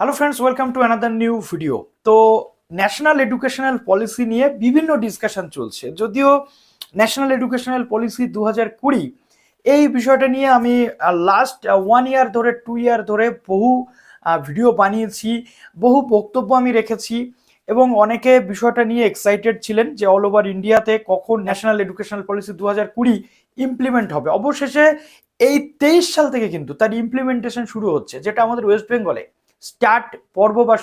Hello friends, welcome to another new video. তো national educational policy নিয়ে বিভিন্ন discussion চলছে। যদিও ন্যাশনাল এডুকেশনাল পলিসি 2020 এই বিষয়টা নিয়ে আমি লাস্ট 1 ইয়ার ধরে 2 ইয়ার ধরে বহু ভিডিও বানিয়েছি, বহু বক্তব্য আমি রেখেছি এবং অনেকে বিষয়টা নিয়ে এক্সাইটেড ছিলেন যে অল ওভার ইন্ডিয়াতে কখন ন্যাশনাল এডুকেশনাল পলিসি 2020 ইমপ্লিমেন্ট হবে। অবশেষে এই 23 সাল থেকে কিন্তু তার ইমপ্লিমেন্টেশন শুরু হচ্ছে, যেটা আমাদের ওয়েস্ট বেঙ্গলে স্টার্ট পর্ব বা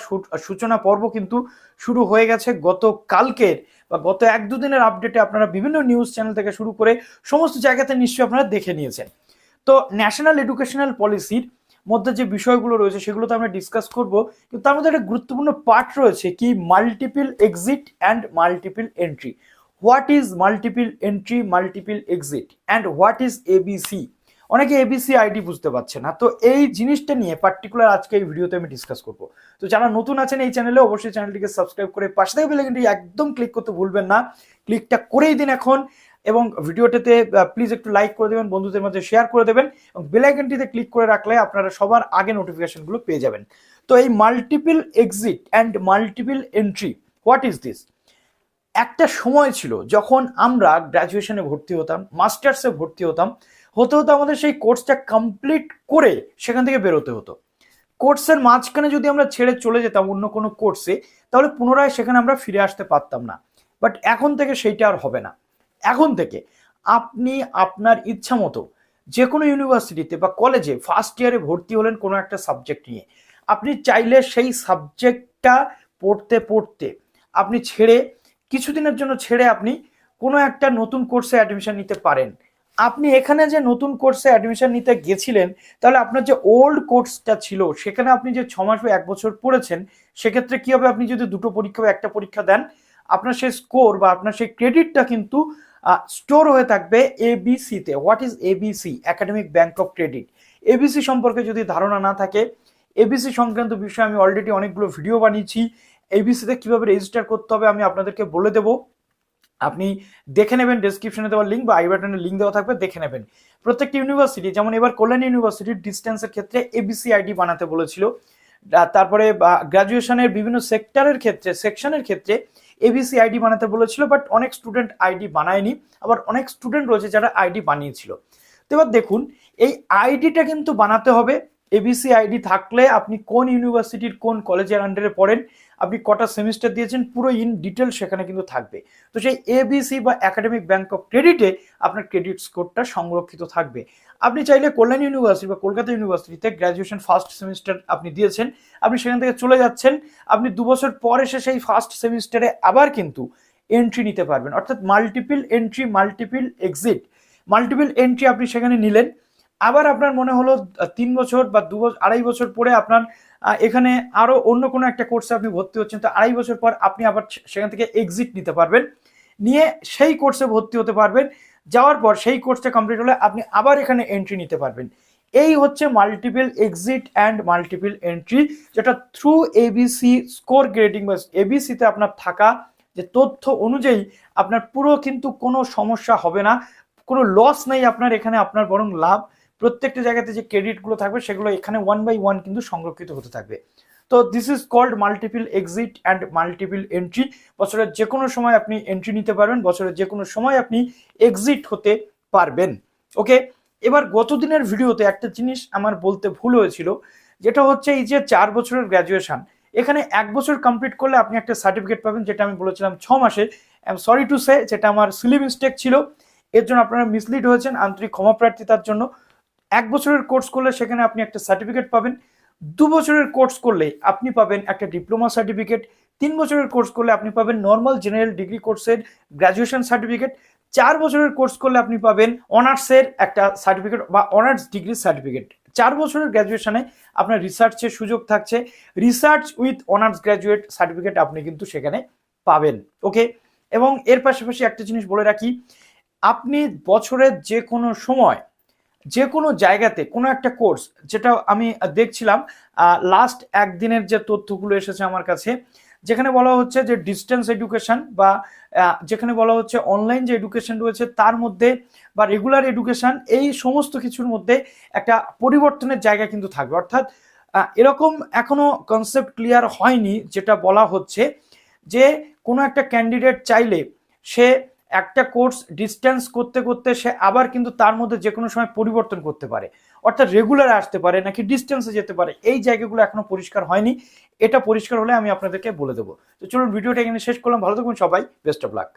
সূচনা পর্ব কিন্তু শুরু হয়ে গেছে গত কালকের বা গত 1-2 দিনের আপডেটে। আপনারা বিভিন্ন নিউজ চ্যানেল থেকে শুরু করে সমস্ত জায়গাতে নিশ্চয়ই আপনারা দেখে নিয়েছেন। তো ন্যাশনাল এডুকেশনাল পলিসির মধ্যে যে বিষয়গুলো রয়েছে সেগুলো তো আমরা ডিসকাস করব, কিন্তু তার মধ্যে একটা গুরুত্বপূর্ণ পার্ট রয়েছে কি multiple exit and multiple entry. What is multiple entry, multiple exit and what is ABC. অনেকে এবিসি আইডি বুঝতে পারছে না, তো এই জিনিসটা নিয়ে পার্টিকুলার আজকে এই ভিডিওতে আমি ডিসকাস করব। তো যারা নতুন আছেন এই চ্যানেলে, অবশ্যই চ্যানেলটিকে সাবস্ক্রাইব করে পাশে থেকে বেল আইকনটি একদম ক্লিক করতে ভুলবেন না। ক্লিকটা করেই দিন এখন, এবং ভিডিওটাতে প্লিজ একটু লাইক করে দেবেন, বন্ধুদের মধ্যে শেয়ার করে দেবেন, এবং বেল আইকনটিতে ক্লিক করে রাখলে আপনারা সবার আগে নোটিফিকেশনগুলো পেয়ে যাবেন। তো এই multiple exit and multiple entry, what is this? একটা সময় ছিল যখন আমরা গ্র্যাজুয়েশনে ভর্তি হতাম, মাস্টার্সে ভর্তি হতাম, হতে হতে আমাদের সেই কোর্সটা কমপ্লিট করে সেখান থেকে বেরোতে হতো। কোর্সের মাঝখানে যদি আমরা ছেড়ে চলে যেতাম অন্য কোনো কোর্সে, তাহলে পুনরায় সেখানে আমরা ফিরে আসতে পারতাম না। বাট এখন থেকে সেইটা আর হবে না। এখন থেকে আপনি আপনার ইচ্ছা মতো যে কোনো ইউনিভার্সিটিতে বা কলেজে ফার্স্ট ইয়ারে ভর্তি হলেন কোনো একটা সাবজেক্ট নিয়ে, আপনি চাইলে সেই সাবজেক্টটা পড়তে পড়তে আপনি ছেড়ে, কিছুদিনের জন্য ছেড়ে আপনি কোনো একটা নতুন কোর্সে অ্যাডমিশন নিতে পারেন। আপনি এখানে যে নতুন কোর্সে অ্যাডমিশন নিতে গেছিলেন, তাহলে আপনার যে ওল্ড কোর্সটা ছিল সেখানে আপনি যে 6 মাস বা 1 বছর পড়েছেন, সেক্ষেত্রে কি হবে? আপনি যদি দুটো পরীক্ষা বা একটা পরীক্ষা দেন, আপনার সেই স্কোর বা আপনার সেই ক্রেডিটটা কিন্তু স্টোর হয়ে থাকবে এবিসিতে। What is ABC? Academic bank of credit. ABC সম্পর্কে যদি ধারণা না থাকে, এবিসি সংক্রান্ত বিষয়ে আমি অলরেডি অনেকগুলো ভিডিও বানিয়েছি। এবিসিতে কিভাবে রেজিস্টার করতে হবে আমি আপনাদেরকে বলে দেবো, আপনি দেখে নেবেন। ডেসক্রিপশনে দেওয়া লিঙ্ক বা আই বাটনে লিঙ্ক দেওয়া থাকবে, দেখে নেবেন। প্রত্যেকটি ইউনিভার্সিটি, যেমন এবার কল্যাণী ইউনিভার্সিটির ডিস্টেন্সের ক্ষেত্রে এবিসি আইডি বানাতে বলেছিল। তারপরে গ্রাজুয়েশনের বিভিন্ন সেক্টরের ক্ষেত্রে, সেকশনের ক্ষেত্রে এবিসি আইডি বানাতে বলেছিল, বাট অনেক স্টুডেন্ট আইডি বানায়নি, আবার অনেক স্টুডেন্ট রয়েছে যারা আইডি বানিয়েছিল। তো এবার দেখুন, এই আইডিটা কিন্তু বানাতে হবে। এবিসি আইডি থাকলে আপনি কোন ইউনিভার্সিটির কোন কলেজের আন্ডারে পড়েন, আপনি কটা সেমিস্টার দিয়েছেন, পুরো ইন ডিটেল সেখানে কিন্তু থাকবে। তো সেই এবিসি বা একাডেমিক ব্যাংক অফ ক্রেডিটে আপনার ক্রেডিট স্কোরটা সংরক্ষিত থাকবে। আপনি চাইলে কল্যাণী ইউনিভার্সিটি বা কলকাতা ইউনিভার্সিটিতে গ্র্যাজুয়েশন ফার্স্ট সেমিস্টার আপনি দিয়েছেন, আপনি সেখান থেকে চলে যাচ্ছেন, আপনি 2 বছর পর এসে সেই ফার্স্ট সেমিস্টারে আবার কিন্তু এন্ট্রি নিতে পারবেন। অর্থাৎ multiple entry, multiple exit. Multiple entry আপনি সেখানে নিলেন, আবার আপনার মনে হলো 3 বছর বা 2-2.5 বছর পরে আপনার এখানে আরো অন্য কোনো একটা কোর্সে আপনি ভর্তি হচ্ছেন, তো 2.5 বছর পর আপনি আবার সেখান থেকে এক্সিট নিতে পারবেন, নিয়ে সেই কোর্সে ভর্তি হতে পারবেন। যাওয়ার পর সেই কোর্সটা কমপ্লিট হলে আপনি আবার এখানে এন্ট্রি নিতে পারবেন। এই হচ্ছে multiple exit and multiple entry, যেটা থ্রু এবিসি স্কোর গ্রেডিং বা এবিসিতে আপনার থাকা যে তথ্য অনুযায়ী আপনার পুরো কিন্তু কোনো সমস্যা হবে না, কোনো লস নেই আপনার এখানে, আপনার বরং লাভ। প্রত্যেকটা জায়গাতে যে ক্রেডিটগুলো থাকবে সেগুলো এখানে 1 বাই 1 কিন্তু সংরক্ষিত হতে থাকবে। তো this is called multiple exit and multiple entry. বছরের যে কোনো সময় আপনি এন্ট্রি নিতে পারবেন, বছরের যে কোনো সময় আপনি এক্সিট হতে পারবেন। ওকে, এবার গত দিনের ভিডিওতে একটা জিনিস আমার বলতে ভুল হয়েছিল, যেটা হচ্ছে এই যে 4 বছরের গ্র্যাজুয়েশন, এখানে 1 বছর কমপ্লিট করলে আপনি একটা সার্টিফিকেট পাবেন, যেটা আমি বলেছিলাম 6 মাসে। I am sorry to say, যেটা আমার সিলি মিস্টেক ছিল, এর জন্য আপনারা মিসলিড হয়েছেন, আন্তরিক ক্ষমা প্রার্থী তার জন্য। 1 বছরের কোর্স করলে সেখানে আপনি একটা সার্টিফিকেট পাবেন, 2 বছরের কোর্স করলে আপনি পাবেন একটা ডিপ্লোমা সার্টিফিকেট, 3 বছরের কোর্স করলে আপনি পাবেন নর্মাল জেনারেল ডিগ্রি কোর্সের গ্র্যাজুয়েশন সার্টিফিকেট, 4 বছরের কোর্স করলে আপনি পাবেন অনার্সের একটা সার্টিফিকেট বা অনার্স ডিগ্রি সার্টিফিকেট। 4 বছরের গ্র্যাজুয়েশনে আপনার রিসার্চের সুযোগ থাকছে, research with honours graduate certificate আপনি কিন্তু সেখানে পাবেন। ওকে, এবং এর পাশাপাশি একটা জিনিস বলে রাখি, আপনি বছরের যে কোনো সময় যে কোনো জায়গাতে কোনো একটা কোর্স, যেটা আমি দেখছিলাম লাস্ট 1 দিনের যে তথ্যগুলো এসেছে আমার কাছে, যেখানে বলা হচ্ছে যে ডিস্টেন্স এডুকেশন বা যেখানে বলা হচ্ছে অনলাইন যে এডুকেশন রয়েছে তার মধ্যে বা রেগুলার এডুকেশন, এই সমস্ত কিছুর মধ্যে একটা পরিবর্তনের জায়গা কিন্তু থাকবে। অর্থাৎ এরকম এখনো কনসেপ্ট ক্লিয়ার হয়নি, যেটা বলা হচ্ছে যে কোনো একটা ক্যান্ডিডেট চাইলে সে একটা কোর্স ডিস্টেন্স করতে করতে সে আবার কিন্তু তার মধ্যে যে কোনো সময় পরিবর্তন করতে পারে, অর্থাৎ রেগুলার আসতে পারে নাকি ডিস্টেন্সে যেতে পারে। এই জায়গাগুলো এখনো পরিষ্কার হয়নি, এটা পরিষ্কার হলে আমি আপনাদেরকে বলে দেবো। তো চলুন ভিডিওটা এখানে শেষ করলাম, ভালো থাকুন সবাই, বেস্ট অফ লাক।